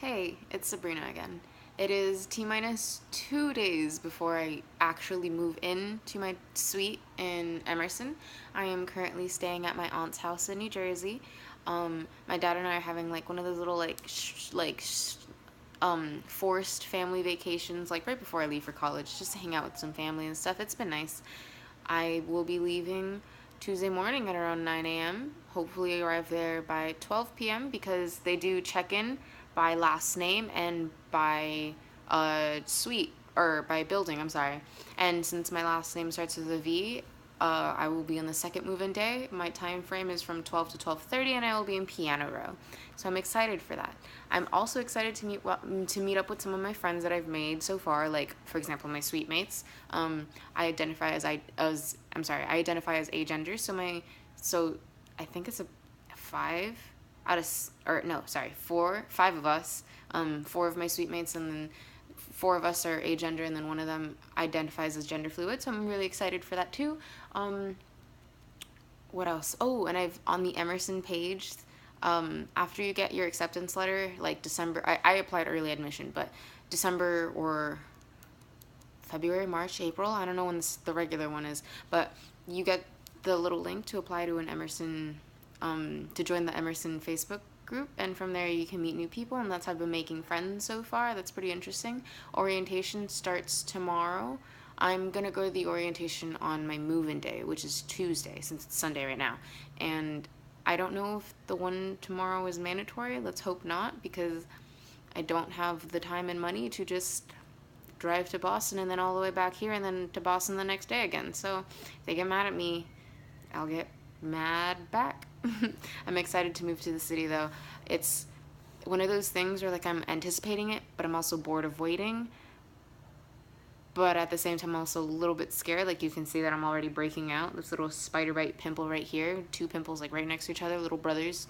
Hey, it's Sabrina again. It is T-minus 2 days before I actually move in to my suite in Emerson. I am currently staying at my aunt's house in New Jersey. My dad and I are having like one of those little forced family vacations like right before I leave for college just to hang out with some family and stuff. It's been nice. I will be leaving Tuesday morning at around 9 a.m. Hopefully arrive there by 12 p.m. because they do check-in by last name and by suite or by building, I'm sorry. And since my last name starts with a V, I will be on the second move-in day. My time frame is from 12 to 12:30, and I will be in piano row. So I'm excited for that. I'm also excited to meet up with some of my friends that I've made so far. Like for example, my suite mates. I identify I identify as agender. So I think it's a five out of or no sorry four five of us. Four of my suite mates, and then four of us are agender, and then one of them identifies as gender fluid. So I'm really excited for that too. What else? Oh, and I've on the Emerson page. After you get your acceptance letter, like December, I applied early admission, but December or February, March, April, I don't know when the regular one is, but you get the little link to apply to an Emerson, to join the Emerson Facebook group, and from there you can meet new people, and that's how I've been making friends so far. That's pretty interesting. Orientation starts tomorrow. I'm gonna go to the orientation on my move-in day, which is Tuesday, since it's Sunday right now, and I don't know if the one tomorrow is mandatory. Let's hope not, because I don't have the time and money to just drive to Boston and then all the way back here and then to Boston the next day again. So if they get mad at me, I'll get mad back. I'm excited to move to the city though. It's one of those things where like I'm anticipating it, but I'm also bored of waiting. But at the same time, I'm also a little bit scared. Like you can see that I'm already breaking out. This little spider bite pimple right here. Two pimples like right next to each other, little brothers.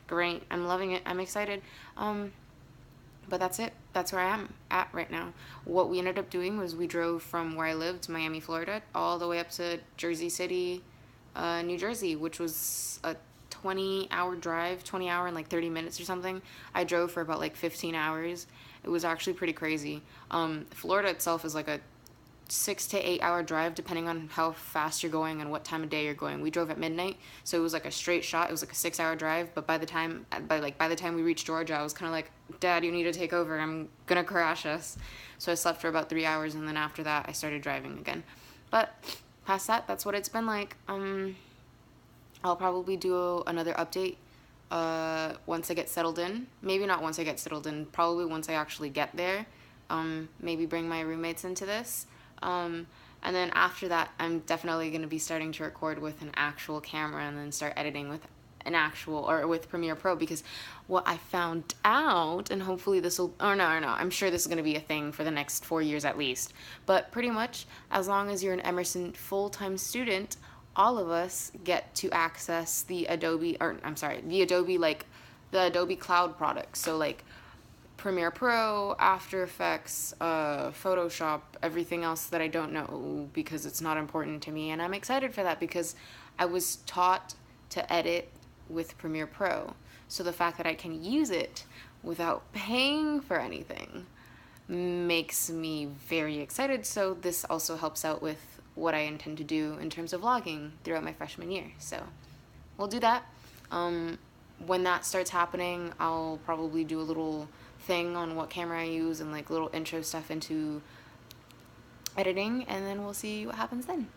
Great. I'm loving it. I'm excited. But that's it. That's where I am at right now. What we ended up doing was we drove from where I lived, Miami, Florida, all the way up to Jersey City, New Jersey, which was a 20-hour drive, 20 hour and like 30 minutes or something. I drove for about like 15 hours. It was actually pretty crazy. Florida itself is like a 6 to 8 hour drive depending on how fast you're going and what time of day you're going. We drove at midnight, so it was like a straight shot. It was like a 6 hour drive, but by the time we reached Georgia, I was kind of like, Dad, you need to take over. I'm gonna crash us. So I slept for about 3 hours, and then after that I started driving again. But past that, that's what it's been like. I'll probably do another update once I get settled in. Maybe not once I get settled in, probably once I actually get there. Maybe bring my roommates into this. And then after that, I'm definitely going to be starting to record with an actual camera and then start editing with with Premiere Pro, because what I found out, and hopefully this will, I'm sure this is going to be a thing for the next 4 years at least, but pretty much as long as you're an Emerson full-time student, all of us get to access the Adobe Cloud products. So like Premiere Pro, After Effects, Photoshop, everything else that I don't know because it's not important to me. And I'm excited for that because I was taught to edit with Premiere Pro. So the fact that I can use it without paying for anything makes me very excited. So this also helps out with what I intend to do in terms of vlogging throughout my freshman year. So we'll do that. When that starts happening, I'll probably do a little thing on what camera I use and like little intro stuff into editing, and then we'll see what happens then.